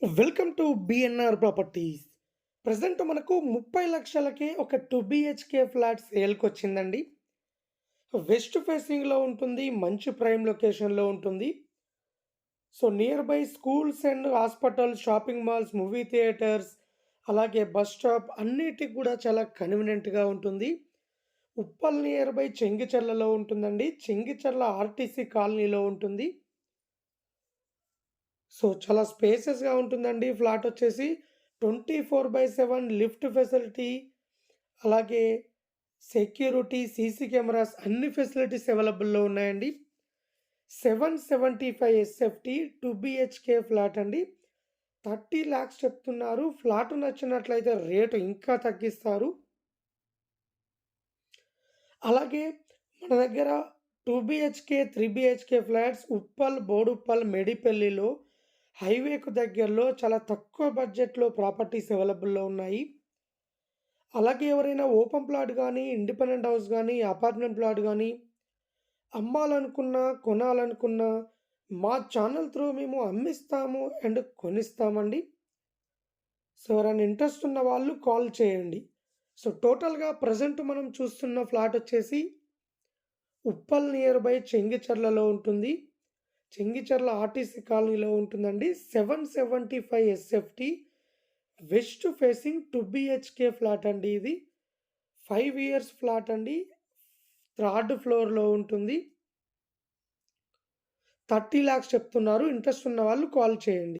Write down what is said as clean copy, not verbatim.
Welcome to BNR properties. Present మనకు 30 లక్షలకే ఒక 2 BHK flat సేల్‌కొచ్చిందండి. West ఫేసింగ్‌లో ఉంటుంది. మంచి ప్రైమ్ లొకేషన్‌లో ఉంటుంది. So, near by schools and hospitals, shopping malls, movie theatres, అలాగే బస్ స్టాప్ అన్నిటికి కూడా చాలా కన్వీనియంట్‌గా ఉంటుంది. ఉప్పల్ నియర్ బై చెంగిచెర్లలో ఉంటుందండి. చెంగిచెర్ల ఆర్టీసీ కాలనీలో ఉంటుంది. సో, చాలా స్పేసెస్‌గా ఉంటుందండి. ఫ్లాట్ వచ్చేసి 24/7 లిఫ్ట్ ఫెసిలిటీ, అలాగే సెక్యూరిటీ, సీసీ కెమెరాస్ అన్ని ఫెసిలిటీస్ అవైలబుల్‌లో ఉన్నాయండి. 775 ఎస్ఎఫ్‌టి 2 బిహెచ్‌కే ఫ్లాట్ అండి. 30,00,000 చెప్తున్నారు. ఫ్లాట్ నచ్చినట్లయితే రేటు ఇంకా తగ్గిస్తారు. అలాగే మన దగ్గర 2 BHK, 3 BHK flats Uppal, Boduppal, మెడిపల్లిలో హైవేకు దగ్గరలో చాలా తక్కువ బడ్జెట్‌లో ప్రాపర్టీస్ అవైలబుల్‌లో ఉన్నాయి. అలాగే ఎవరైనా ఓపెన్ ప్లాట్ గానీ, ఇండిపెండెంట్ హౌస్ గానీ, అపార్ట్మెంట్ ప్లాట్ గానీ అమ్మాలనుకున్నా, కొనాలనుకున్నా మా ఛానల్ త్రూ మేము అమ్మిస్తాము అండ్ కొనిస్తామండి. సో, ఎవరైనా ఇంట్రెస్ట్ ఉన్న వాళ్ళు కాల్ చేయండి. సో, టోటల్‌గా ప్రెజెంట్ మనం చూస్తున్న ఫ్లాట్ వచ్చేసి ఉప్పల్ నియర్ బై చెంగిచెర్లలో ఉంటుంది. చెంగిచెర్ల ఆర్టీసీ కాలనీలో ఉంటుందండి. 775 SFT west facing 2 BHK flat అండి ఇది. 5 ఇయర్స్ ఫ్లాట్ అండి. థర్డ్ ఫ్లోర్‌లో ఉంటుంది. 30,00,000 చెప్తున్నారు. ఇంట్రెస్ట్ ఉన్న వాళ్ళు కాల్ చేయండి.